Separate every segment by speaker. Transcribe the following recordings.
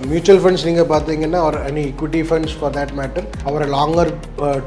Speaker 1: Mutual funds நீங்கள் பார்த்தீங்கன்னா ஒரு any equity funds for that matter over longer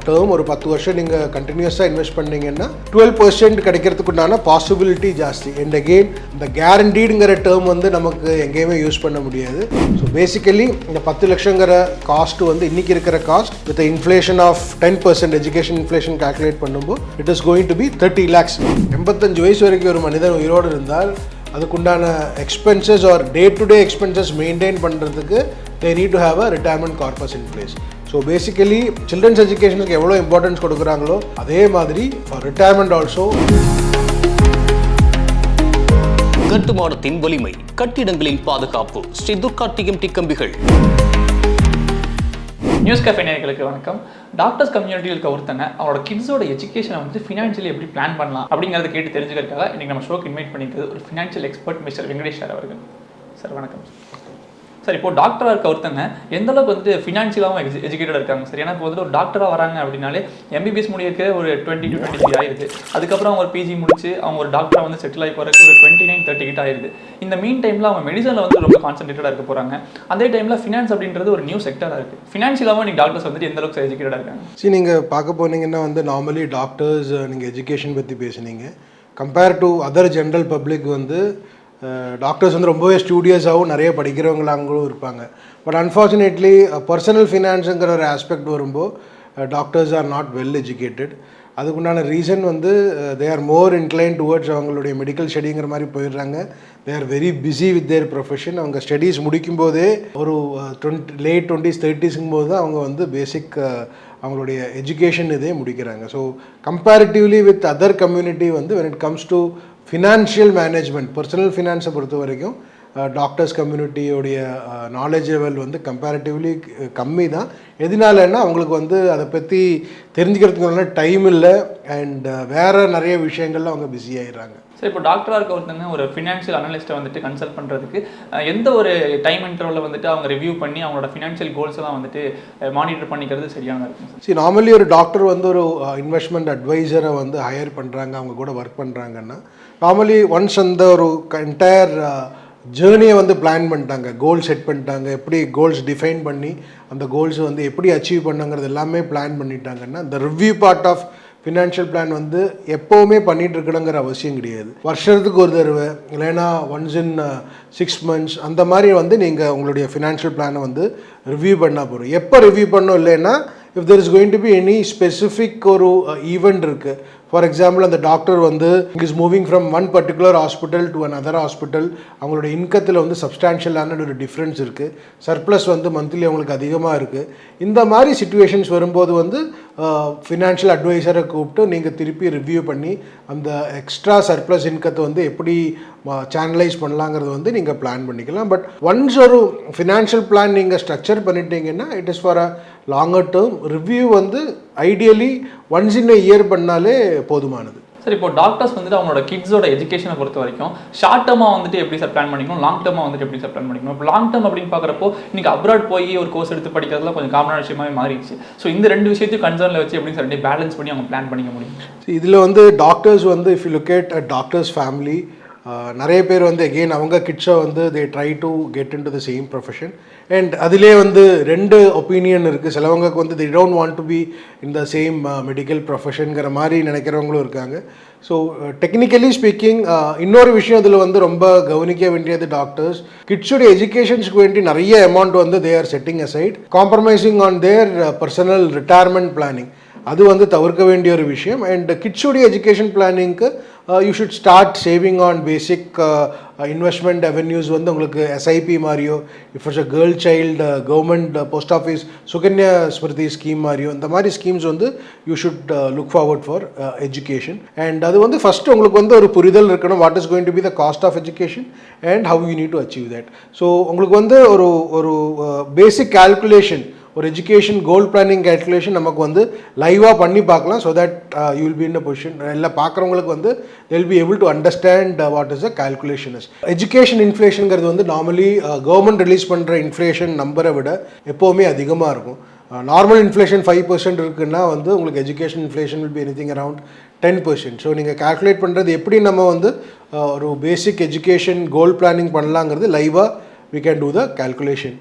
Speaker 1: term ஒரு 10 வருஷம் நீங்கள் கண்டினியூஸாக இன்வெஸ்ட் பண்ணீங்கன்னா 12% கிடைக்கிறதுக்குண்டான பாசிபிலிட்டி ஜாஸ்தி. அண்ட் அகெயின் இந்த கேரண்டீடுங்கிற டேர்ம் வந்து நமக்கு எங்கேயுமே யூஸ் பண்ண முடியாது. ஸோ பேசிக்கலி இந்த 10 லட்சங்கிற காஸ்ட் வந்து இன்றைக்கி இருக்கிற cost with inflation of 10% education inflation calculate பண்ணும்போது it is going to be 30 lakhs. 85 வயசு வரைக்கும் ஒரு மனிதன் உயிரோடு இருந்தால் அதுக்குண்டான expenses R day to day expenses maintain பண்ணுறதுக்கு they need to have a retirement corpus in place. So basically children's எஜுகேஷனுக்கு எவ்வளோ இம்பார்ட்டன்ஸ் கொடுக்குறாங்களோ அதே மாதிரி ஃபார் ரிட்டையர்மெண்ட் ஆல்சோ.
Speaker 2: கட்டுமானத்தின் வலிமை, கட்டிடங்களின் பாதுகாப்பு, ஸ்ரீ துர்கா டிஎம்டி கம்பிகள்.
Speaker 3: நியூஸ் கேஃபே நேயர்களுக்கு வணக்கம். டாக்டர்ஸ் கம்யூனிட்டியில் இருக்க ஒருத்தங்க அவரோட கிட்ஸோட எஜுகேஷனை வந்து ஃபினான்ஷியலி எப்படி பிளான் பண்ணலாம் அப்படிங்கிறத கேட்டு தெரிஞ்சுக்கிறதுக்காக இன்றைக்கி நம்ம ஷோக்கு இன்வைட் பண்ணியிருக்கிறது ஒரு financial expert mister Venkatesh sir அவர்கள். சார் வணக்கம். சார் இப்போ டாக்டராக இருக்க ஒருத்தங்க எந்த அளவுக்கு வந்து ஃபினான்ஷியலாகவும் எஜுகேட்டடாக இருக்காங்க சார்? ஏன்னா இப்போ வந்து ஒரு டாக்டராக வராங்க அப்படின்னாலே எம்பிபிஎஸ் முடிக்க ஒரு 20 to 23 ஆயிடுது. அதுக்கப்புறம் அவங்க ஒரு பிஜி முடிச்சு அவங்க ஒரு டாக்டராக வந்து செட்டில் ஆகி போகிறதுக்கு ஒரு 29-30 கிட்ட ஆயிடுது. இந்த மீன் டைமில் அவங்க மெடிசனில் வந்து ரொம்ப கான்சன்ட்ரேட்டடாக இருக்க போகிறாங்க. அதே டைமில் ஃபினான்ஸ் அப்படின்றது ஒரு நியூ செக்டராக இருக்குது. ஃபினான்ஷியலாகவும் நீங்கள் டாக்டர்ஸ் வந்துட்டு எந்த அளவுக்கு எஜுகேட்டடாக இருக்காங்க?
Speaker 1: சரி, நீங்கள் பார்க்க போனீங்கன்னா வந்து நார்மலி டாக்டர்ஸ் நீங்கள் எஜுகேஷன் பற்றி பேசுனீங்க. Compare to other general public வந்து டாக்டர்ஸ் வந்து ரொம்பவே ஸ்டூடியஸாகவும் நிறைய படிக்கிறவங்களாங்களும் இருப்பாங்க. பட் அன்ஃபார்ச்சுனேட்லி பர்சனல் ஃபினான்ஸுங்கிற ஒரு ஆஸ்பெக்ட் வரும்போது doctors are not well educated. அதுக்குண்டான ரீசன் வந்து they are more incline towards அவங்களுடைய மெடிக்கல் ஸ்டடிங்கிற மாதிரி போயிடுறாங்க. They are very busy with their profession. அவங்க ஸ்டடீஸ் முடிக்கும்போதே ஒரு லேட் 20s 30s போது தான் அவங்க வந்து பேசிக் அவங்களுடைய எஜுகேஷன் இதே முடிக்கிறாங்க. So comparatively with other community வந்து when it comes to financial management, personal ஃபினான்ஸை பொறுத்த வரைக்கும் டாக்டர்ஸ் கம்யூனிட்டியோடைய நாலேஜ் லெவல் வந்து கம்பேரிட்டிவ்லி கம்மி தான். எதனாலன்னா அவங்களுக்கு வந்து அதை பற்றி தெரிஞ்சுக்கிறதுக்கு டைம் இல்லை அண்ட் வேறு நிறைய விஷயங்கள்ல அவங்க பிஸி ஆகிடுறாங்க.
Speaker 3: சார் இப்போ டாக்டராக இருக்க ஒருத்தங்க ஒரு ஃபினான்ஷியல் அனலிஸ்ட்டை வந்துட்டு கன்சல்ட் பண்ணுறதுக்கு எந்த ஒரு டைம் இன்டர்வலில் வந்துட்டு அவங்க ரிவ்யூ பண்ணி அவங்களோட ஃபினான்ஷியல் கோல்ஸ் எல்லாம் வந்துட்டு மானிட்டர் பண்ணிக்கிறது சரியானதாக இருக்கும்?
Speaker 1: சரி, நார்மலி ஒரு டாக்டர் வந்து ஒரு இன்வெஸ்ட்மெண்ட் அட்வைசரை வந்து ஹையர் பண்ணுறாங்க, அவங்க கூட ஒர்க் பண்ணுறாங்கன்னா நார்மலி ஒன்ஸ் அந்த ஒரு என்டையர் ஜேர்னியை வந்து பிளான் பண்ணிட்டாங்க, கோல் செட் பண்ணிட்டாங்க, எப்படி கோல்ஸ் டிஃபைன் பண்ணி அந்த கோல்ஸ் வந்து எப்படி அச்சீவ் பண்ணுங்கிறது எல்லாமே பிளான் பண்ணிட்டாங்கன்னா இந்த review part of financial plan வந்து எப்போவுமே பண்ணிகிட்டு இருக்கணுங்கிற அவசியம் கிடையாது. வருஷத்துக்கு ஒரு தடவை இல்லைன்னா ஒன்ஸ் இன் 6 months அந்த மாதிரி வந்து நீங்கள் உங்களுடைய ஃபினான்ஷியல் பிளானை வந்து ரிவ்யூ பண்ணால் போகிறோம். எப்போ ரிவ்யூ பண்ணோம் இல்லைன்னா if there is going to be any specific ஒரு ஈவெண்ட் இருக்குது, ஃபார் எக்ஸாம்பிள் அந்த டாக்டர் வந்து is moving from one particular hospital to another hospital, அவங்களோட இன்கத்தில் வந்து சப்ஸ்டான்ஷியலான ஒரு டிஃப்ரென்ஸ் இருக்குது, சர்ப்ளஸ் வந்து மந்த்லி அவங்களுக்கு அதிகமாக இருக்குது. இந்த மாதிரி சிச்சுவேஷன்ஸ் வரும்போது வந்து ஃபினான்ஷியல் அட்வைசரை கூப்பிட்டு நீங்கள் திருப்பி ரிவ்யூ பண்ணி அந்த எக்ஸ்ட்ரா சர்ப்ளஸ் இன்கத்தை வந்து எப்படி சேனலைஸ் பண்ணலாங்கிறது வந்து நீங்கள் பிளான் பண்ணிக்கலாம். பட் ஒன்ஸ் ஒரு ஃபினான்ஷியல் பிளான் நீங்கள் ஸ்ட்ரக்சர் பண்ணிட்டீங்கன்னா it is for a longer term. Review வந்து ideally once in a year பண்ணாலே போதுமானது.
Speaker 3: சார் இப்போ டாக்டர்ஸ் வந்துட்டு அவங்களோட கிட்ஸோட எஜுகேஷனை பொறுத்த வரைக்கும் ஷார்ட் டேர்மாக வந்துட்டு எப்படி சார் பிளான் பண்ணிக்கணும், லாங் டேர்மாக வந்துட்டு எப்படி சார் பிளான் பண்ணிக்கணும்? இப்போ லாங் டேர்ம் அப்படின்னு பார்க்குறப்போ இன்னைக்கு அப்ராட் போய் ஒரு கோர்ஸ் எடுத்து படிக்கிறதுலாம் கொஞ்சம் காமனான விஷயமாவே மாறிடுச்சு. ஸோ இந்த ரெண்டு விஷயத்தையும் கன்சர்னில் வச்சு எப்படி சார் பேலன்ஸ் பண்ணி அவங்க பிளான் பண்ணிக்க முடியும்?
Speaker 1: இதில் வந்து டாக்டர்ஸ் வந்து if you look at a doctor's family, நிறைய பேர் வந்து அகெயின் அவங்க கிட்ஸை வந்து they try to get into the same profession. And அதிலே வந்து ரெண்டு ஒப்பீனியன் இருக்குது. சிலவங்களுக்கு வந்து they don't want to be in the same medical ப்ரொஃபஷனுங்கிற மாதிரி நினைக்கிறவங்களும் இருக்காங்க. ஸோ டெக்னிக்கலி ஸ்பீக்கிங் இன்னொரு விஷயம் இதில் வந்து ரொம்ப கவனிக்க வேண்டியது டாக்டர்ஸ் கிட்ஸோட எஜுகேஷன்ஸ்க்கு வேண்டி நிறைய அமௌண்ட் வந்து they are setting aside, compromising on their personal retirement planning. அது வந்து தவிர்க்க வேண்டிய ஒரு விஷயம். அண்ட் கிட்ஸோடைய எஜுகேஷன் பிளானிங்க்கு you should start saving on basic investment avenues வந்து உங்களுக்கு எஸ்ஐபி மாதிரியோ, if it's a girl child government post office Sukanya Smriti scheme மாதிரியோ இந்த மாதிரி ஸ்கீம்ஸ் வந்து you should look forward for education. And அது வந்து ஃபஸ்ட்டு உங்களுக்கு வந்து ஒரு புரிதல் இருக்கணும், what is going to be the cost of education and how you need to achieve that. So உங்களுக்கு வந்து ஒரு பேசிக் கால்குலேஷன், ஒரு எஜுகேஷன் கோல் பிளானிங் கேல்குலேஷன் நமக்கு வந்து லைவாக பண்ணி பார்க்கலாம். So that you will be in a position, இல்லை பார்க்குறவங்களுக்கு வந்து they will be able to understand what is the calculation is. Education இன்ஃப்ளேஷனுங்கிறது வந்து நார்மலி கவர்மெண்ட் ரிலீஸ் பண்ணுற இன்ஃப்ளேஷன் நம்பரை விட எப்போவுமே அதிகமாக இருக்கும். நார்மல் இன்ஃப்ளேஷன் 5% இருக்குன்னா வந்து உங்களுக்கு education inflation will be anything around 10%. So நீங்கள் கால்குலேட் பண்ணுறது எப்படி நம்ம வந்து ஒரு பேசிக் எஜுகேஷன் கோல் பிளானிங் பண்ணலாங்கிறது லைவாக we can do the calculation.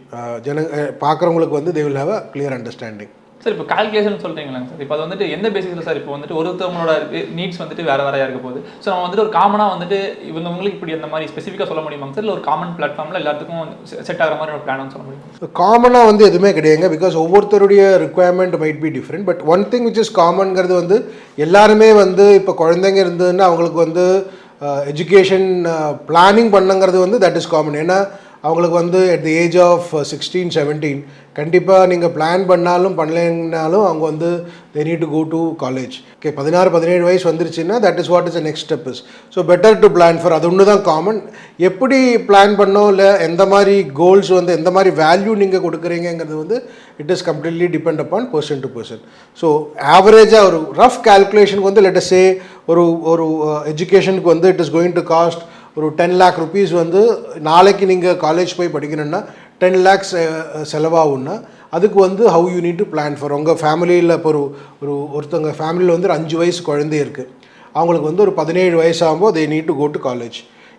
Speaker 1: பார்க்குறவங்களுக்கு வந்து they will have a clear understanding.
Speaker 3: Sir இப்போ கால்குலேஷன் சொல்கிறீங்களாங்க சார், இப்போ அது வந்துட்டு எந்த பேசிஸில் சார்? இப்போ வந்துட்டு ஒருத்தவங்களோட நீட்ஸ் வந்துட்டு வேறு வேறையாக இருக்க போகுது. ஸோ நம்ம வந்துட்டு ஒரு காமனாக வந்துட்டு இவங்களுக்கு இப்படி அந்த மாதிரி ஸ்பெசிஃபிக்காக சொல்ல முடியுமாங்க சார்? இல்லை ஒரு காமன் பிளாட்ஃபார்மில் எல்லாத்துக்கும் செட் ஆகிற மாதிரி ஒரு பிளான் சொல்ல முடியும்?
Speaker 1: காமனாக வந்து எதுவுமே கிடையாதுங்க, பிகாஸ் ஒவ்வொருத்தருடைய requirement might be different. But one thing which is காமன்கிறது வந்து எல்லாருமே வந்து இப்போ குழந்தைங்க இருந்ததுன்னா அவங்களுக்கு வந்து எஜுகேஷன் பிளானிங் பண்ணுங்கிறது வந்து தட் இஸ் காமன். ஏன்னா அவங்களுக்கு வந்து அட் தி ஏஜ் ஆஃப் 16-17 கண்டிப்பாக நீங்கள் பிளான் பண்ணாலும் பண்ணலைன்னாலும் அவங்க வந்து they need to go to college. Okay, 16-17 வயசு வந்துருச்சுன்னா that is what is the next step is. So better to plan for, அது ஒன்று தான் காமன். எப்படி பிளான் பண்ணோம் இல்லை எந்த மாதிரி கோல்ஸ் வந்து எந்த மாதிரி வேல்யூ நீங்கள் கொடுக்குறீங்கிறது வந்து it is completely depend upon person to person. So ஆவரேஜாக ஒரு ரஃப் கேல்குலேஷனுக்கு வந்து லெட் அஸ் சே ஒரு எஜுகேஷனுக்கு வந்து it is going to cost ஒரு 10 lakh rupees வந்து நாளைக்கு நீங்கள் காலேஜ் போய் படிக்கணும்னா 10 lakhs செலவாகும்னா அதுக்கு வந்து how you need to plan for. உங்கள் ஃபேமிலியில் இப்போ ஒருத்தவங்க ஃபேமிலியில் வந்து ஒரு 5 வயசு குழந்தை இருக்குது, அவங்களுக்கு வந்து ஒரு 17 வயசு ஆகும்போது they need to go to college.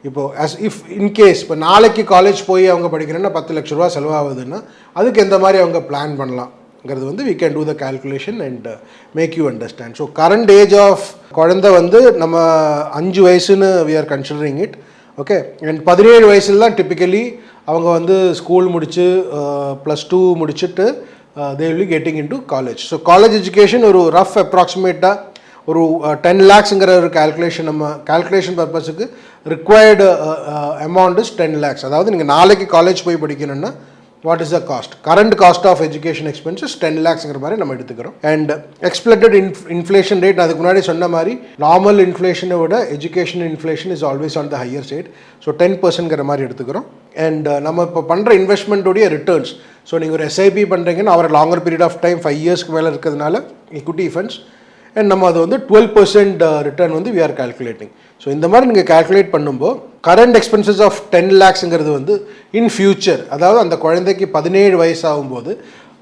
Speaker 1: இப்போது as if இன்கேஸ் இப்போ நாளைக்கு காலேஜ் போய் அவங்க படிக்கணும்னா 10 லட்ச ரூபா செலவாகுதுன்னா அதுக்கு எந்த மாதிரி அவங்க பிளான் பண்ணலாம்ங்கிறது வந்து we can do the calculation and make you understand. So current age of குழந்தை வந்து நம்ம 5 வயசுன்னு we are considering it. Okay, and 17 வயசில் தான் டிப்பிக்கலி அவங்க வந்து ஸ்கூல் முடித்து +2 முடிச்சுட்டு they will be getting into college. So college education ஒரு ரஃப் அப்ராக்சிமேட்டாக ஒரு 10 lakhsங்கிற ஒரு கேல்குலேஷன், நம்ம calculation பர்பஸுக்கு required amount is 10 lakhs. அதாவது நீங்கள் நாளைக்கு காலேஜ் போய் படிக்கணும்னா what is the cost, current cost of education expenses 10 lakhsங்கிற மாதிரி நம்ம எடுத்துக்கிறோம். அண்ட் எக்ஸ்பெக்டட் இன்ஃப்ளேஷன் ரேட் அதுக்கு முன்னாடி சொன்ன மாதிரி நார்மல் இன்ஃப்ளேஷனை விட education inflation is always on the higher side. So 10%ங்கிற மாதிரி எடுத்துக்கிறோம். அண்ட் நம்ம இப்போ பண்ணுற இன்வெஸ்ட்மெண்ட்டுடைய ரிட்டர்ன்ஸ், ஸோ நீங்கள் ஒரு எஸ்ஐபி பண்ணுறீங்கன்னா அவர் லாங்கர் பீரியட் ஆஃப் டைம் 5 yearsக்கு மேலே இருக்கிறதுனால equity funds, அண்ட் நம்ம அது வந்து 12% ரிட்டர்ன் வந்து we are calculating. ஸோ இந்த மாதிரி நீங்கள் கால்குலேட் பண்ணும்போது கரண்ட் எக்ஸ்பென்சஸ் ஆஃப் 10 lakhsங்கிறது வந்து இன் ஃபியூச்சர், அதாவது அந்த குழந்தைக்கு 17 வயசு ஆகும்போது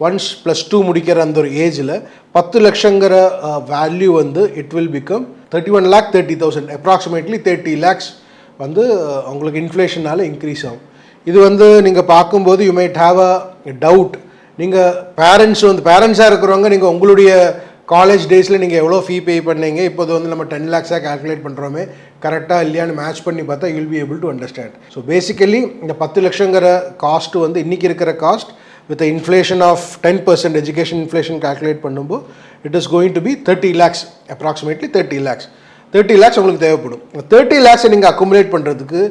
Speaker 1: ஒன்ஸ் +2 முடிக்கிற அந்த ஒரு ஏஜில் 10 லட்சங்கிற வேல்யூ வந்து it will become 31,30,000, approximately 30 lakhs வந்து உங்களுக்கு இன்ஃப்ளேஷனால் இன்க்ரீஸ் ஆகும். இது வந்து நீங்கள் பார்க்கும்போது you might have a doubt. நீங்கள் பேரண்ட்ஸாக இருக்கிறவங்க நீங்கள் உங்களுடைய காலேஜ் டேஸில் நீங்கள் எவ்வளோ ஃபீ பே பண்ணீங்க, இப்போது வந்து நம்ம 10 lakhsஆக கால்குலேட் பண்ணுறோமே கரெக்டாக இல்லையான்னு மேட்ச் பண்ணி பார்த்தா you will be able to understand. So basically இந்த 10 லட்சங்கிற காஸ்ட் வந்து இன்றைக்கி இருக்கிற cost with inflation of 10% education inflation calculate பண்ணும்போது it is going to be 30 lakhs, approximately 30 lakhs. 30 lakhs உங்களுக்கு தேவைப்படும். 30 lakhsை நீங்கள் அக்குமுலேட் பண்ணுறதுக்கு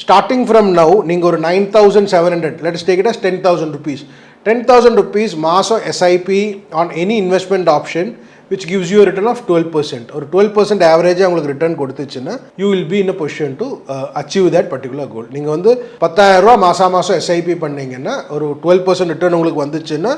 Speaker 1: ஸ்டார்டிங் ஃப்ரம் நவ் நீங்கள் ஒரு 9,700, let's take it as 10,000 rupees. 10,000 rupees மாதம் SIP on any investment option which gives you a return of 12%. ஒரு 12% ஆவரேஜாக உங்களுக்கு return கொடுத்துச்சுன்னா you will be in a position to achieve that particular goal. நீங்கள் வந்து 10,000 ரூபா மாதம் எஸ்ஐபி பண்ணிங்கன்னா ஒரு 12% ரிட்டர்ன் உங்களுக்கு வந்துச்சுன்னா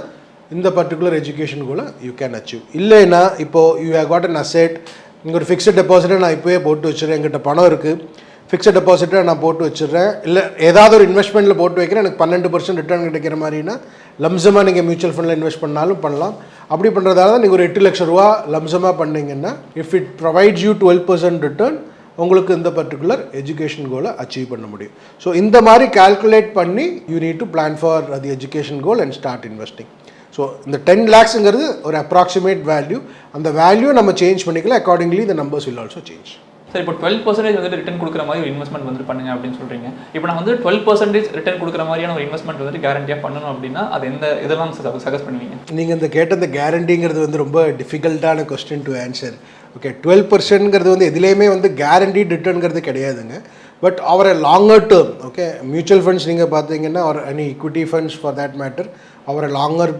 Speaker 1: இந்த பர்டிகுலர் எஜுகேஷன் கோலை யூ கேன் அச்சீவ். இல்லைன்னா இப்போது you have got an asset, நீங்கள் ஒரு ஃபிக்ஸட் டெபாசிட்டை நான் இப்போயே போட்டு வச்சுருக்கேன், என்கிட்ட பணம் இருக்குது, ஃபிக்ஸட் டெபாசிட்டை நான் போட்டு வச்சுடுறேன், இல்லை ஏதாவது ஒரு இன்வெஸ்ட்மெண்ட்டில் போட்டு வைக்கிறேன், எனக்கு 12% ரிட்டர்ன் கிடைக்கிற மாதிரினா லம்சமாக நீங்கள் மியூச்சுவல் ஃபண்டில் இன்வெஸ்ட் பண்ணாலும் பண்ணலாம். அப்படி பண்ணுறதால தான் நீங்கள் ஒரு 8 லட்ச ரூபா லம்சமாக பண்ணிங்கன்னா if it provides you 12% return உங்களுக்கு இந்த பர்டிகுலர் எஜுகேஷன் கோலை அச்சீவ் பண்ண முடியும். ஸோ இந்த மாதிரி கால்குலேட் பண்ணி you need to plan for the education goal and start investing. So இந்த 10 lakhsங்கிறது ஒரு அப்ராக்சிமேட் வேல்யூ, அந்த வேல்யூ நம்ம சேஞ்ச் பண்ணிக்கலாம், accordingly the numbers will also change.
Speaker 3: Sir இப்போ 12% வந்துட்டு ரிட்டர்ன் கொடுக்குற மாதிரி ஒரு இன்வெஸ்ட்மெண்ட் வந்துட்டு பண்ணுங்க அப்படின்னு சொல்கிறீங்க. இப்போ நான் வந்து 12% ரிட்டர்ன் கொடுக்குற மாதிரியான ஒரு இன்வெஸ்ட்மெண்ட் வந்துட்டு கேரண்டியாக பண்ணணும் அப்படின்னா அது இதெல்லாம் சஜஸ்ட் பண்ணுவீங்க?
Speaker 1: நீங்கள் இந்த கேட்ட இந்த கேரண்டிங்கிறது வந்து ரொம்ப டிஃபிகல்ட்டான கொஸ்டின் டு ஆன்சர். ஓகே, 12%ங்கிறது வந்து எதுலேயுமே வந்து கேரண்டீட் ரிட்டர்னுங்கிறது கிடையாதுங்க. But over longer term, okay, mutual funds நீங்கள் பார்த்தீங்கன்னா ஒரு any equity funds for that matter over a longer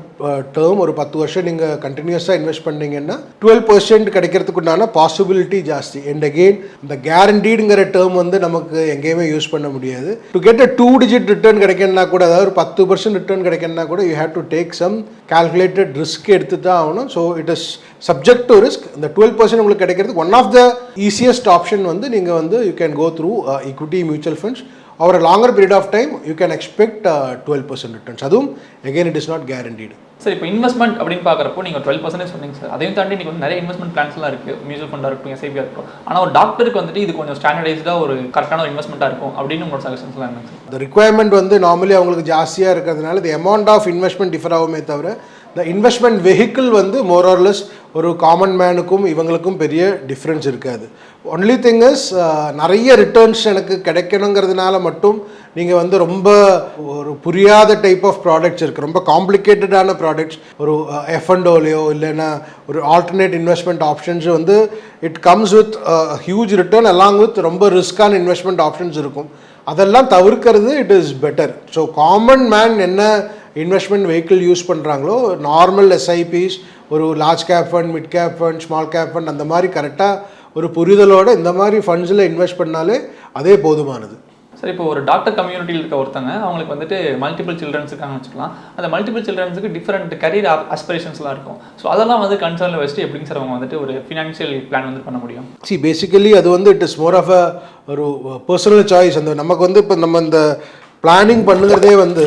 Speaker 1: term ஒரு 10 வருஷம் நீங்கள் கண்டினியூஸாக இன்வெஸ்ட் பண்ணிங்கன்னா 12% கிடைக்கிறதுக்குண்டான பாசிபிலிட்டி ஜாஸ்தி. அண்ட் அகெயின் இந்த கேரண்டீடுங்கிற டேர்ம் வந்து நமக்கு எங்கேயுமே யூஸ் பண்ண முடியாது. To get a 2-digit return கிடைக்கணும்னா கூட, அதாவது ஒரு 10% ரிட்டர்ன் கிடைக்கணும்னா கூட you have to take some calculated risk எடுத்து தான் ஆகணும். So it is subject to risk. இந்த 12% உங்களுக்கு கிடைக்கிறதுக்கு one of the easiest option வந்து நீங்கள் வந்து you can go through equity mutual funds. Over a longer period of time, you can expect 12% returns. Adum, again, it is not guaranteed.
Speaker 3: Sir இப்போ investment அப்படின்னு பார்க்குறப்போ நீங்கள் 12% சொன்னீங்க சார். அதையும் தாண்டி நீங்கள் வந்து நிறைய இன்வெஸ்ட்மெண்ட் பிளான்ஸ்லாம் இருக்குது, மியூச்சுவல் ஃபண்டாக இருக்கட்டும், எஸ்ஐபியாக இருக்கட்டும். ஆனால் ஒரு டாக்டருக்கு வந்துட்டு இது கொஞ்சம் ஸ்டாண்டர்டைஸ்டாக ஒரு கரெக்டான ஒரு இன்வெஸ்ட்மெண்ட்டாக இருக்கும் அப்படின்னு உங்களோட சஜஷன்ஸ்லாம் என்ன சார்?
Speaker 1: இந்த ரிக்வயர்மெண்ட் வந்து நார்மலி அவங்களுக்கு ஜாஸ்தியாக இருக்கிறதுனால the amount of investment differ ஆகுமே தவிர இந்த இன்வெஸ்ட்மெண்ட் வெஹிக்கிள் வந்து மோர் ஆர் லெஸ் ஒரு காமன் மேனுக்கும் இவங்களுக்கும் பெரிய டிஃப்ரென்ஸ் இருக்காது. ஒன்லி திங் இஸ் நிறைய ரிட்டர்ன்ஸ் எனக்கு கிடைக்கணுங்கிறதுனால மட்டும் நீங்கள் வந்து ரொம்ப ஒரு புரியாத டைப் ஆஃப் ப்ராடக்ட்ஸ் இருக்குது, ரொம்ப காம்ப்ளிகேட்டடான ப்ராடக்ட்ஸ், ஒரு எஃப்என்டோலையோ இல்லைன்னா ஒரு ஆல்டர்னேட் இன்வெஸ்ட்மெண்ட் ஆப்ஷன்ஸ் வந்து it comes with huge return along with ரொம்ப ரிஸ்கான இன்வெஸ்ட்மெண்ட் ஆப்ஷன்ஸ் இருக்கும். அதெல்லாம் தவிர்க்கிறது it is better. So common man என்ன இன்வெஸ்ட்மெண்ட் வெஹிக்கிள் யூஸ் பண்ணுறாங்களோ நார்மல் எஸ்ஐபிஸ், ஒரு large cap fund, mid cap fund, small cap fund, அந்த மாதிரி கரெக்டாக ஒரு புரிதலோடு இந்த மாதிரி ஃபண்ட்ஸில் இன்வெஸ்ட் பண்ணாலே அதே போதுமானது.
Speaker 3: சார் இப்போ ஒரு டாக்டர் கம்யூனிட்டியில் இருக்க ஒருத்தங்க அவங்களுக்கு வந்துட்டு மல்டிபிள் சில்ட்ரன்ஸ் இருக்காங்கன்னு வச்சுக்கலாம். அந்த மல்டிபிள் சில்ட்ரன்ஸுக்கு டிஃப்ரெண்ட் கரியர் அஸ்பிரேஷன்ஸ்லாம் இருக்கும். ஸோ அதெல்லாம் வந்து கன்சர்னில் வச்சுட்டு எப்படிங்க சார் அவங்க வந்துட்டு ஒரு ஃபினான்ஷியல் பிளான் வந்து பண்ண முடியும்?
Speaker 1: பேசிக்கலி அது வந்து it is more of a ஒரு பர்சனல் சாய்ஸ். அந்த நமக்கு வந்து இப்போ நம்ம இந்த பிளானிங் பண்ணுங்கிறதே வந்து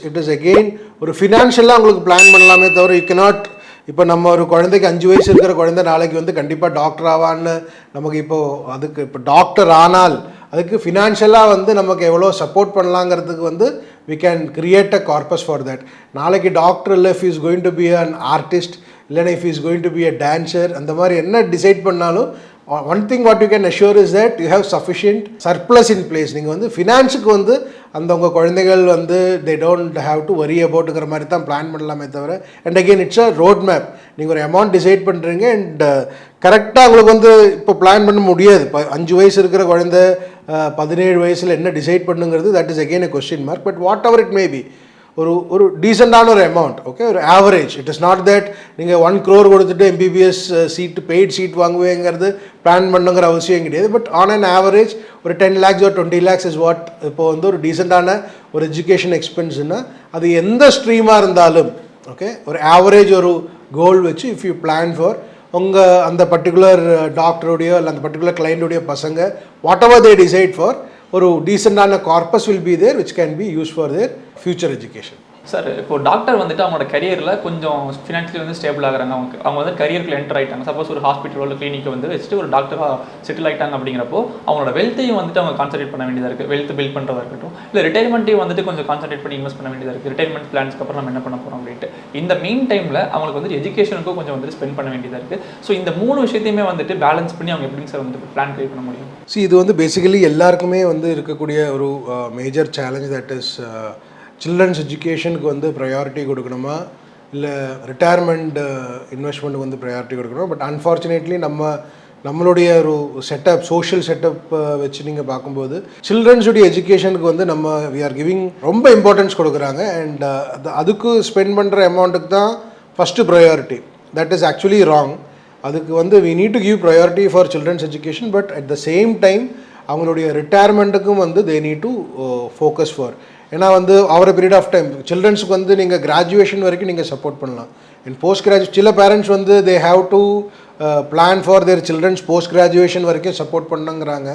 Speaker 1: இட் இஸ் அகெயின் ஒரு ஃபினான்ஷியலாக உங்களுக்கு பிளான் பண்ணலாமே தவிர யூ கேனாட். இப்போ நம்ம ஒரு குழந்தைக்கு 5 வயசு இருக்கிற குழந்தை நாளைக்கு வந்து கண்டிப்பாக டாக்டர் ஆவான்னு நமக்கு இப்போது அதுக்கு இப்போ டாக்டர் ஆனால் அதுக்கு ஃபினான்ஷியலாக வந்து நமக்கு எவ்வளோ சப்போர்ட் பண்ணலாங்கிறதுக்கு வந்து we can create a corpus for that. நாளைக்கு டாக்டர் இல்லை, if is going to be an artist, இல்லைன்னா if is going to be a dancer, அந்த மாதிரி என்ன டிசைட் பண்ணாலும் one thing what you can assure is that you have sufficient surplus in place. நீங்கள் வந்து ஃபினான்ஸுக்கு வந்து அந்த உங்கள் குழந்தைகள் வந்து தே டோன்ட் ஹேவ் டு வரி அபவுட்டுங்கிற மாதிரி தான் பிளான் பண்ணலாமே தவிர. And again it's a road map. நீங்கள் ஒரு அமௌண்ட் டிசைட் பண்ணுறீங்க அண்ட் கரெக்டாக உங்களுக்கு வந்து இப்போ பிளான் பண்ண முடியாது. இப்போ 5 வயசு இருக்கிற குழந்தை 17 வயசில் என்ன டிசைட் பண்ணுங்கிறது that is again a question mark. But whatever it may be ஒரு டீசெண்டான ஒரு அமௌண்ட், ஓகே, ஒரு average. It is not that நீங்கள் 1 crore கொடுத்துட்டு எம்பிபிஎஸ் சீட்டு பெய்ட் சீட் வாங்குவேங்கிறது பிளான் பண்ணுங்கிற அவசியம் கிடையாது. பட் ஆன் அன் ஆவரேஜ் ஒரு 10 lakhs or 20 lakhs is what இப்போ வந்து ஒரு டீசெண்டான ஒரு எஜுகேஷன் எக்ஸ்பென்ஸ்னா அது எந்த ஸ்ட்ரீமாக இருந்தாலும் ஓகே, ஒரு ஆவரேஜ் ஒரு கோல் வச்சு இஃப் யூ பிளான் ஃபார் உங்கள் அந்த பர்டிகுலர் டாக்டருடைய இல்லை அந்த பர்டிகுலர் கிளைண்ட்டுடைய பசங்க whatever they decide for ஒரு டீசெண்டான corpus will be there which can be use for their future education.
Speaker 3: Sir இப்போ டாக்டர் வந்துட்டு அவங்களோட கரியரில் கொஞ்சம் ஃபினான்ஷியலி வந்து ஸ்டேபிள் ஆகிறாங்க, அவங்க வந்து கரியருக்குள்ள என்டர் ஆகிட்டாங்க. சப்போஸ் ஒரு ஹாஸ்பிட்டலோ இல்லை கிளினிக்கை வந்து வச்சுட்டு ஒரு டாக்டராக செட்டில் ஆகிட்டாங்க அப்படிங்கிறப்போ அவங்களோட வெல்த்தையும் வந்துட்டு அவங்க கான்சன்ட்ரேட் பண்ண வேண்டியதாக இருக்குது. வெல்த் பில்ட் பண்ணுறதா இருக்கட்டும், இல்லை ரிட்டைர்மெண்ட்டையும் வந்துட்டு கொஞ்சம் கான்சன்ட்ரேட் பண்ணி இன்வெஸ்ட் பண்ண வேண்டியதாக இருக்குது. ரிட்டைர்மெண்ட் பிளான்ஸ்க்கு அப்புறம் நம்ம என்ன பண்ண போகிறோம் அப்படின்ட்டு இந்த மெயின் டைமில் அவங்களுக்கு வந்து எஜுகேஷனுக்கும் கொஞ்சம் வந்துட்டு ஸ்பெண்ட் பண்ண வேண்டியதாக இருக்குது. ஸோ இந்த 3 விஷயத்தையுமே வந்துட்டு பேலன்ஸ் பண்ணி அவங்க எப்படிங்க சார் வந்துட்டு பிளான் கிரியேட் பண்ண முடியும்?
Speaker 1: இது வந்து பேசிக்கலி எல்லாருக்குமே வந்து இருக்கக்கூடிய ஒரு major challenge. That is children's எஜுகேஷனுக்கு வந்து ப்ரையாரிட்டி கொடுக்கணுமா இல்லை ரிட்டையர்மெண்ட் இன்வெஸ்ட்மெண்ட்டுக்கு வந்து ப்ரையாரிட்டி கொடுக்கணும். பட் அன்ஃபார்ச்சுனேட்லி நம்மளுடைய ஒரு செட்டப், சோஷியல் செட்டப் வச்சு நீங்கள் பார்க்கும்போது சில்ட்ரன்ஸுடைய எஜுகேஷனுக்கு வந்து நம்ம வி ஆர் கிவிங் ரொம்ப இம்பார்ட்டன்ஸ் கொடுக்குறாங்க. அண்ட் அதுக்கு ஸ்பெண்ட் பண்ணுற அமௌண்ட்டுக்கு தான் first priority. That is actually wrong. அதுக்கு வந்து we need to give priority for children's education. But at the same time அவங்களுடைய ரிட்டையர்மெண்ட்டுக்கும் வந்து they need to focus for. ஏன்னா வந்து அவர் பீரியட் ஆஃப் டைம் சில்ட்ரன்ஸுக்கு வந்து நீங்கள் கிராஜுவேஷன் வரைக்கும் நீங்கள் சப்போர்ட் பண்ணலாம். அண்ட் போஸ்ட் கிராஜுவேட் சில பேரண்ட்ஸ் வந்து they have to plan for their children's post graduation வரைக்கும் சப்போர்ட் பண்ணுங்கிறாங்க.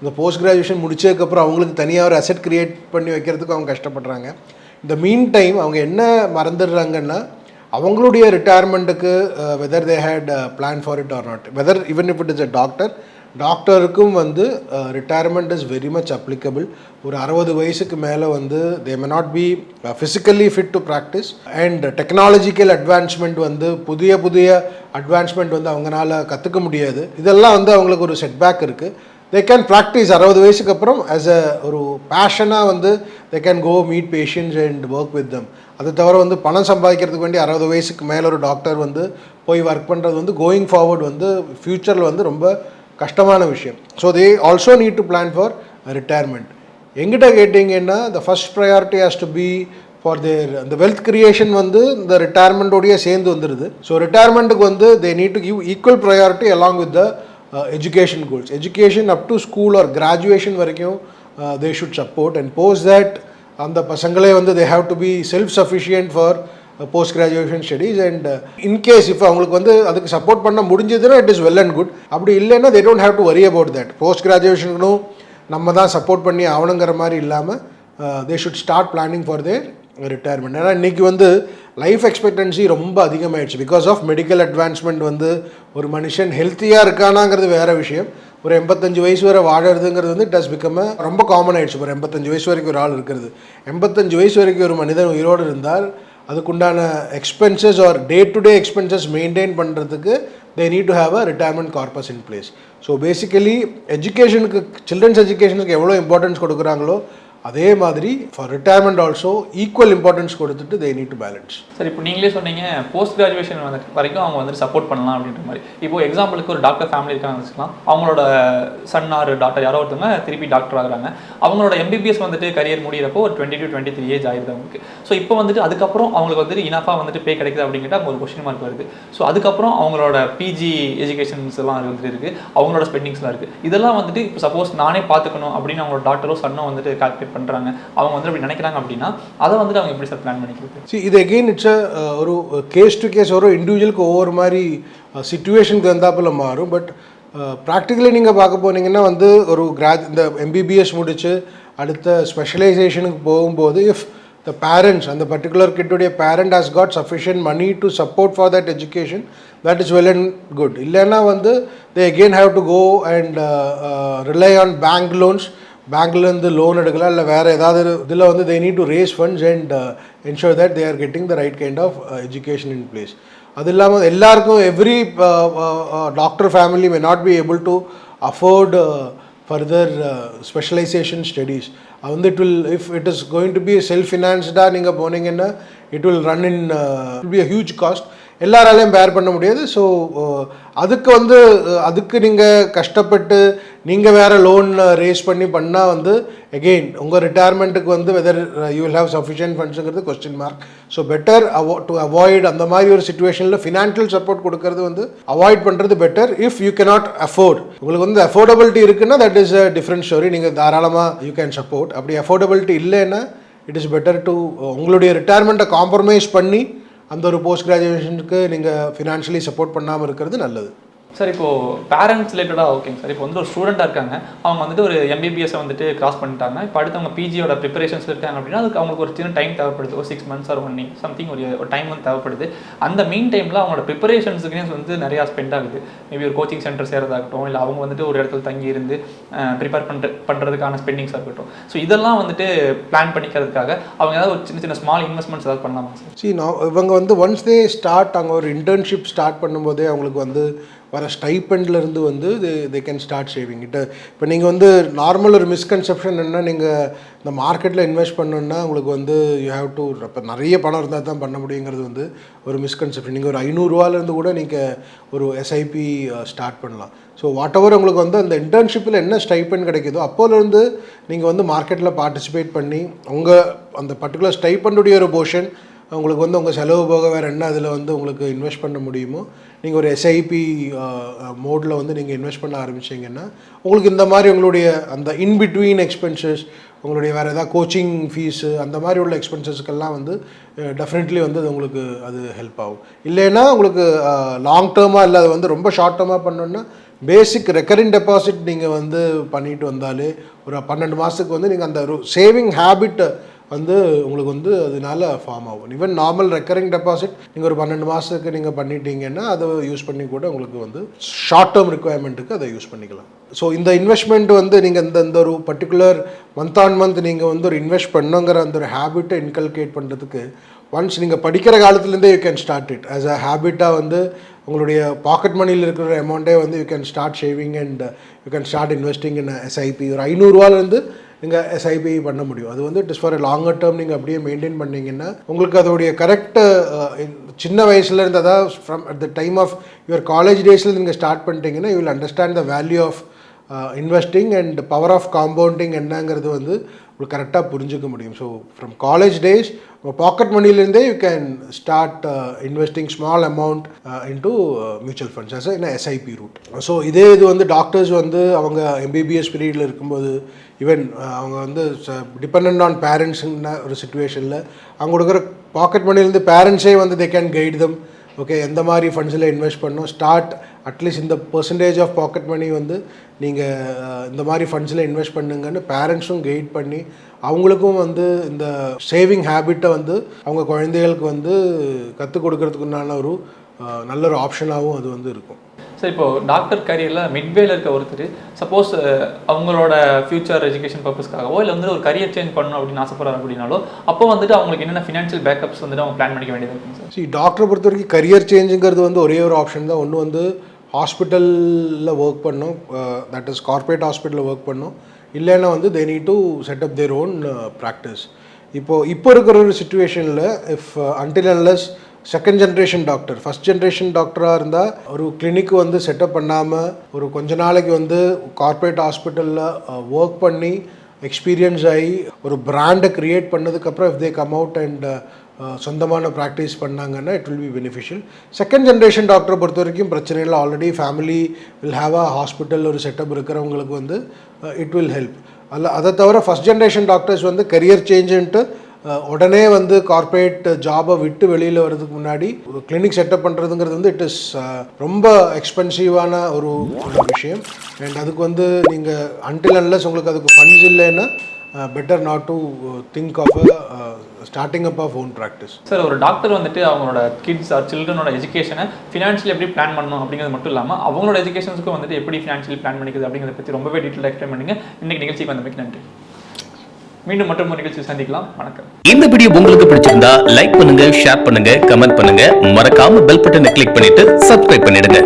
Speaker 1: இந்த போஸ்ட் கிராஜுவேஷன் முடிச்சதுக்கப்புறம் அவங்களுக்கு தனியாக ஒரு அசெட் க்ரியேட் பண்ணி வைக்கிறதுக்கு அவங்க கஷ்டப்படுறாங்க. இந்த மீன் டைம் அவங்க என்ன மறந்துடுறாங்கன்னா அவங்களுடைய ரிட்டையர்மெண்ட்டுக்கு whether they had plan for it or not, whether even if it is a டாக்டருக்கும் வந்து retirement is very much applicable. ஒரு 60 வயசுக்கு மேலே வந்து they may not be physically fit to practise. And technological advancement வந்து புதிய அட்வான்ஸ்மெண்ட் வந்து அவங்களால கற்றுக்க முடியாது. இதெல்லாம் வந்து அவங்களுக்கு ஒரு செட்பேக் இருக்குது. தே கேன் ப்ராக்டிஸ் 60 வயசுக்கு அப்புறம் ஆஸ் அ ஒரு பேஷனாக வந்து they can go meet patients and work with them. அதை தவிர வந்து பணம் சம்பாதிக்கிறதுக்கு வேண்டி 60 வயசுக்கு மேலே ஒரு டாக்டர் வந்து போய் ஒர்க் பண்ணுறது வந்து கோயிங் ஃபார்வர்ட் வந்து ஃப்யூச்சரில் வந்து ரொம்ப கஷ்டமான விஷயம். So they also need to plan for retirement. எங்கிட்ட கேட்டிங்கன்னா the first priority has to be for their அந்த வெல்த் கிரியேஷன் வந்து இந்த ரிட்டையர்மெண்ட்டோடைய சேர்ந்து வந்துடுது. ஸோ ரிட்டையர்மெண்ட்டுக்கு வந்து they need to give equal priority along with the education goals. Education up to school or graduation வரைக்கும் they should support. And post that அந்த பசங்களே வந்து they have to be self sufficient for post graduation studies. And in case இப்போ அவங்களுக்கு வந்து அதுக்கு support பண்ண முடிஞ்சதுன்னா it is well and good. அப்படி இல்லைன்னா they don't have to worry about that. போஸ்ட் கிராஜுவேஷனுக்கும் நம்ம தான் சப்போர்ட் பண்ணி ஆகணுங்கிற மாதிரி இல்லாமல் they should start planning for their retirement. ஏன்னா இன்றைக்கி வந்து லைஃப் எக்ஸ்பெக்டன்சி ரொம்ப அதிகமாகிடுச்சு பிகாஸ் ஆஃப் மெடிக்கல் அட்வான்ஸ்மெண்ட். வந்து ஒரு மனுஷன் ஹெல்த்தியாக இருக்கானாங்கிறது வேறு விஷயம். ஒரு 85 வயசு வரை வாழறதுங்கிறது வந்து இட் ஹஸ் பிகம் ரொம்ப காமன் ஆகிடுச்சு. ஒரு 85 வயசு வரைக்கும் ஒரு ஆள் இருக்கிறது. 85 வயசு வரைக்கும் ஒரு மனிதன் உயிரோடு இருந்தால் அதுக்குண்டான expenses R day to day expenses maintain பண்ணுறதுக்கு they need to have a retirement corpus in place. So basically எஜுகேஷனுக்கு, சில்ட்ரன்ஸ் எஜுகேஷனுக்கு எவ்வளோ இம்பார்ட்டன்ஸ் கொடுக்குறாங்களோ அதே மாதிரி for retirement also equal importance கொடுத்துட்டு they need to balance.
Speaker 3: Sir இப்போ நீங்களே சொன்னீங்க போஸ்ட் கிராஜுவேஷன் வரைக்கும் அவங்க வந்து சப்போர்ட் பண்ணலாம் அப்படின்ற மாதிரி. இப்போ எக்ஸாம்பிளுக்கு ஒரு டாக்டர் ஃபேமிலி இருக்காங்கன்னு வச்சுக்கலாம். அவங்களோட சன் ஆர் டாக்டர் யாரோ ஒருத்தவங்க திருப்பி டாக்டர் ஆகுறாங்க. அவங்களோட எம்பிபிஎஸ் வந்துட்டு கரியர் முடிகிறப்போ ஒரு 20 to 23 ஏஜ் ஆயிடுது அவங்களுக்கு. ஸோ இப்போ வந்துட்டு அதுக்கப்புறம் அவங்களுக்கு வந்துட்டு இனஃபாக வந்துட்டு பே கிடைக்குது அப்படிங்கிட்ட அவங்க ஒரு கொஸ்டின் மார்க் வருது. ஸோ அதுக்கப்புறம் அவங்களோட பிஜி எஜுகேஷன்ஸ் எல்லாம் வந்துட்டு இருக்குது, அவங்களோட ஸ்பெண்டிங்ஸ்லாம் இருக்குது. இதெல்லாம் வந்துட்டு இப்போ சப்போஸ் நானே பார்த்துக்கணும் அப்படின்னு அவங்களோட டாக்டரோ சன்னோ வந்துட்டு கால்குலேட் பண்ணுறாங்க, அவங்க வந்து அப்படி நினைக்கிறாங்க அப்படின்னா அதை வந்துட்டு அவங்க எப்படி சார் பிளான் பண்ணிக்கிறது?
Speaker 1: சி இது அகெயின் இட்ஸ் ஒரு கேஸ் டு கேஸ், ஒரு இண்டிவிஜுவலுக்கு ஒவ்வொரு மாதிரி சிச்சுவேஷனுக்கு வந்தாப்பில் மாறும். பட் ப்ராக்டிக்கலி நீங்கள் பார்க்க போனீங்கன்னா வந்து ஒரு இந்த எம்பிபிஎஸ் முடித்து அடுத்த ஸ்பெஷலைசேஷனுக்கு போகும்போது இஃப் த பேரண்ட்ஸ், அந்த பர்டிகுலர் கிட்டுடைய parent has got sufficient money to support for that education, that is well and good. இல்லைன்னா வந்து they again have to go and rely on bank loans. பேங்க்லேருந்து லோன் எடுக்கலாம், இல்லை வேறு ஏதாவது இதில் வந்து they need to raise funds and ensure that they are getting the right kind of education in place. அது இல்லாமல் எல்லாருக்கும் every doctor family may not be able to afford further specialization studies. அது வந்து it will, if it is going to be self financed நீங்கள் போனீங்கன்னா it will run in it will be a huge cost. எல்லாராலையும் பேர் பண்ண முடியாது. So அதுக்கு வந்து அதுக்கு நீங்கள் கஷ்டப்பட்டு நீங்கள் வேறு லோன் ரேஸ் பண்ணால் வந்து எகெயின் உங்கள் ரிட்டையர்மெண்ட்டுக்கு வந்து whether you will have sufficient ஃபண்ட்ஸுங்கிறது question mark. So better to avoid அந்த மாதிரி ஒரு சுச்சுவேஷனில் ஃபினான்ஷியல் சப்போர்ட் கொடுக்கறது வந்து அவாய்ட் பண்ணுறது better. If you cannot afford, உங்களுக்கு வந்து அஃபோர்டபிலிட்டி இருக்குன்னா that is a different story, நீங்கள் தாராளமாக யூ கேன் சப்போர்ட். அப்படி அஃபோர்டபிலிட்டி இல்லைன்னா இட் இஸ் பெட்டர் டு உங்களுடைய ரிட்டையர்மெண்ட்டை காம்ப்ரமைஸ் பண்ணி அந்த ஒரு போஸ்ட் கிராஜுவேஷனுக்கு நீங்கள் ஃபினான்ஷியலி சப்போர்ட் பண்ணாமல் இருக்கிறது நல்லது.
Speaker 3: சார் இப்போது பேரண்ட்ஸ் ரிலேட்டடாக ஓகேங்க சார். இப்போ வந்து ஒரு ஸ்டூடெண்ட்டாக இருக்காங்க, அவங்க வந்துட்டு ஒரு எம்பிபிஎஸ்ஸை வந்துட்டு கிராஸ் பண்ணிட்டாங்க. இப்போ அடுத்து அவங்க பிஜியோட ப்ரிப்பரேஷன்ஸ் இருக்காங்க அப்படின்னா அதுக்கு அவங்களுக்கு ஒரு சின்ன டைம் தேவைப்படுது, ஒரு 6 months ஆர் 1 year சம்திங் ஒரு டைம் வந்து தேவைப்படுது. அந்த மெயின் டைமில் அவங்களோட ப்ரிப்பரேஷன்ஸுக்குனே வந்து நிறையா ஸ்பெண்ட் ஆகுது. மேபி ஒரு கோச்சிங் சென்டர் சேரதாகட்டும், இல்லை அவங்க வந்துட்டு ஒரு இடத்துல தங்கி இருந்து ப்ரிப்பேர் பண்ணுறதுக்கான ஸ்பெண்டிங்ஸாக இருக்கட்டும். ஸோ இதெல்லாம் வந்துட்டு பிளான் பண்ணிக்கிறதுக்காக அவங்க ஏதாவது ஒரு சின்ன சின்ன ஸ்மால் இன்வெஸ்ட்மெண்ட்ஸ் ஏதாவது பண்ணலாமா சார்?
Speaker 1: இவங்க வந்து ஒன்ஸ் தே ஸ்டார்ட், அங்கே ஒரு இன்டர்ன்ஷிப் ஸ்டார்ட் பண்ணும்போதே அவங்களுக்கு வந்து வர ஸ்டைப்பண்ட்லேருந்து வந்து they can start saving it. இப்போ நீங்கள் வந்து நார்மல் ஒரு மிஸ்கன்செப்ஷன் என்ன, நீங்கள் இந்த மார்க்கெட்டில் இன்வெஸ்ட் பண்ணணுன்னா உங்களுக்கு வந்து யூ ஹேவ் டு, இப்போ நிறைய பணம் இருந்தால் தான் பண்ண முடியுங்கிறது வந்து ஒரு மிஸ்கன்செப்ஷன். நீங்கள் ஒரு 500 ரூபாலேருந்து கூட நீங்கள் ஒரு எஸ்ஐபி ஸ்டார்ட் பண்ணலாம். ஸோ வாட் எவர் உங்களுக்கு வந்து அந்த இன்டர்ன்ஷிப்பில் என்ன ஸ்டைப்பண்ட் கிடைக்குதோ அப்போலேருந்து நீங்கள் வந்து மார்க்கெட்டில் பார்ட்டிசிபேட் பண்ணி உங்கள் அந்த பர்டிகுலர் ஸ்டைப்பண்டுடைய ஒரு போர்ஷன் உங்களுக்கு வந்து உங்கள் செலவு போக வேறு என்ன அதில் வந்து உங்களுக்கு இன்வெஸ்ட் பண்ண முடியுமோ நீங்கள் ஒரு எஸ்ஐபி மோடில் வந்து நீங்கள் இன்வெஸ்ட் பண்ண ஆரம்பிச்சிங்கன்னா உங்களுக்கு இந்த மாதிரி உங்களுடைய அந்த இன்பிட்வீன் எக்ஸ்பென்சஸ், உங்களுடைய வேறு ஏதாவது கோச்சிங் ஃபீஸு அந்த மாதிரி உள்ள எக்ஸ்பென்சஸ்க்கெல்லாம் வந்து டெஃபினெட்லி வந்து அது உங்களுக்கு அது ஹெல்ப் ஆகும். இல்லைன்னா உங்களுக்கு லாங் டேர்மாக இல்லை அது வந்து ரொம்ப ஷார்ட் டேர்மாக பண்ணணுன்னா பேசிக் ரெக்கரிங் டெபாசிட் நீங்கள் வந்து பண்ணிட்டு வந்தாலே ஒரு 12 மாதத்துக்கு வந்து நீங்கள் அந்த ஒரு சேவிங் ஹேபிட் வந்து உங்களுக்கு வந்து அதனால ஃபார்ம் ஆகும். ஈவன் நார்மல் ரெக்கரிங் டெபாசிட் நீங்கள் ஒரு 12 மாதத்துக்கு நீங்கள் பண்ணிட்டீங்கன்னா அதை யூஸ் பண்ணி கூட உங்களுக்கு வந்து ஷார்ட் டேர்ம் ரிக்குவயர்மெண்ட்டுக்கு அதை யூஸ் பண்ணிக்கலாம். ஸோ இந்த இன்வெஸ்ட்மெண்ட் வந்து நீங்கள் இந்த ஒரு பர்டிகுலர் மந்த் ஆன் மந்த் நீங்கள் வந்து ஒரு இன்வெஸ்ட் பண்ணுங்கிற அந்த ஒரு ஹேபிட்டை இன்கல்கேட் பண்ணுறதுக்கு ஒன்ஸ் நீங்கள் படிக்கிற காலத்துலேருந்தே you can start it as a ஹேபிட்டாக. வந்து உங்களுடைய பாக்கெட் மணியில் இருக்கிற அமௌண்ட்டே வந்து you can start saving and you can start investing in SIP. ஒரு 500 ரூபாலேருந்து நீங்கள் எஸ்ஐபி பண்ண முடியும். அது வந்து it is for a longer term. நீங்கள் அப்படியே மெயின்டைன் பண்ணிங்கன்னா உங்களுக்கு அதோடைய கரெக்டு சின்ன வயசுலேருந்து, அதாவது from at the time of your college டேஸில் நீங்கள் ஸ்டார்ட் பண்ணிட்டீங்கன்னா you will understand the value of investing and power of compounding என்னங்கிறது வந்து உங்களுக்கு கரெக்டாக புரிஞ்சுக்க முடியும். ஸோ ஃப்ரம் காலேஜ் டேஸ் உங்கள் பாக்கெட் மணிலேருந்தே you can start investing small amount into mutual funds as என்ன எஸ்ஐபி ரூட். ஸோ இதே இது வந்து டாக்டர்ஸ் வந்து அவங்க எம்பிபிஎஸ் பீரியடில் இருக்கும்போது ஈவன் அவங்க வந்து டிபெண்ட் ஆன் பேரண்ட்ஸுன்னா ஒரு சுச்சுவேஷனில் அவங்க கொடுக்குற பாக்கெட் மணிலேருந்து பேரண்ட்ஸே வந்து they can guide them. Okay, எந்த மாதிரி ஃபண்ட்ஸில் இன்வெஸ்ட் பண்ணணும், ஸ்டார்ட் அட்லீஸ்ட் இந்த பர்சன்டேஜ் ஆஃப் பாக்கெட் மணி வந்து நீங்கள் இந்த மாதிரி ஃபண்ட்ஸில் இன்வெஸ்ட் பண்ணுங்கன்னு பேரண்ட்ஸும் கைட் பண்ணி அவங்களுக்கும் வந்து இந்த சேவிங் ஹேபிட்டை வந்து அவங்க குழந்தைகளுக்கு வந்து கற்றுக் கொடுக்கறதுக்குண்டான ஒரு நல்ல ஒரு ஆப்ஷனாகவும் அது வந்து இருக்கும்.
Speaker 3: சார் இப்போது டாக்டர் கரியரில் மிட்வேல இருக்க ஒருத்தர் சப்போஸ் அவங்களோட ஃபியூச்சர் எஜுகேஷன் பர்பஸ்க்காகவோ இல்லை வந்து ஒரு கரியர் சேஞ்ச் பண்ணணும் அப்படின்னு ஆசைப்படுறாங்க அப்படின்னாலோ அப்போ வந்துட்டு அவங்களுக்கு என்னென்ன ஃபினான்ஷியல் பேக்கப்ஸ் வந்துட்டு அவங்க பிளான் பண்ணிக்க வேண்டியது இருக்குங்க சார்?
Speaker 1: டாக்டரை பொறுத்த வரைக்கும் கரியர் சேஞ்சுங்கிறது வந்து ஒரே ஒரு ஆப்ஷன் தான். ஒன்று வந்து ஹாஸ்பிட்டலில் ஒர்க் பண்ணும், தட் இஸ் கார்பரேட் ஹாஸ்பிட்டலில் ஒர்க் பண்ணும், இல்லைன்னா வந்து they need to set up their own practice. இப்போ இருக்கிற ஒரு சுச்சுவேஷனில் if until unless second generation doctor, first generation டாக்டராக இருந்தால் ஒரு கிளினிக் வந்து செட்டப் பண்ணாமல் ஒரு கொஞ்ச நாளைக்கு வந்து கார்பரேட் ஹாஸ்பிட்டலில் ஒர்க் பண்ணி எக்ஸ்பீரியன்ஸ் ஆகி ஒரு பிராண்டை க்ரியேட் பண்ணதுக்கப்புறம் if they come out and சொந்தமான ப்ராக்டிஸ் பண்ணாங்கன்னா it will be beneficial. Second generation டாக்டரை பொறுத்த வரைக்கும் பிரச்சனை இல்லை. Already family will have a hospital ஒரு செட்டப் இருக்கிறவங்களுக்கு வந்து இட் வில் ஹெல்ப். அதை தவிர ஃபஸ்ட் ஜென்ரேஷன் டாக்டர்ஸ் வந்து கரியர் சேஞ்சுன்ட்டு உடனே வந்து கார்பரேட் ஜாபை விட்டு வெளியில் வர்றதுக்கு முன்னாடி கிளினிக் செட்டப் பண்ணுறதுங்கிறது வந்து இட் இஸ் ரொம்ப எக்ஸ்பென்சிவான ஒரு விஷயம். அண்ட் அதுக்கு வந்து நீங்கள் அன்டில் அன்லெஸ் உங்களுக்கு அதுக்கு ஃபண்ட்ஸ் இல்லைன்னா better not to think of starting up of own practice.
Speaker 3: Sir ஒரு டாக்டர் வந்துட்டு அவங்களோட கிட்ஸ் ஆர் சில்ட்ரனோட எஜுகேஷனை ஃபினான்ஷியலி எப்படி பிளான் பண்ணணும் அப்படிங்கிறது மட்டும் இல்லாமல் அவங்களோட எஜுகேஷனுக்கும் வந்துட்டு எப்படி ஃபினான்ஷியலி பிளான் பண்ணிக்கிறது அப்படிங்கிறத பற்றி ரொம்பவே டீட்டெயிலாக எக்ஸ்பிளைன் பண்ணுங்க. இன்னைக்கு நிகழ்ச்சிக்கு வந்தமைக்கு நன்றி. மீண்டும் மற்றும் ஒரு நிகழ்ச்சி சந்திக்கலாம். வணக்கம்.
Speaker 2: இந்த வீடியோ உங்களுக்கு பிடிச்சிருந்தா லைக் பண்ணுங்க, ஷேர் பண்ணுங்க, கமெண்ட் பண்ணுங்க, மறக்காம பெல் பட்டனை கிளிக் பண்ணிட்டு சப்ஸ்கிரைப் பண்ணிடுங்க.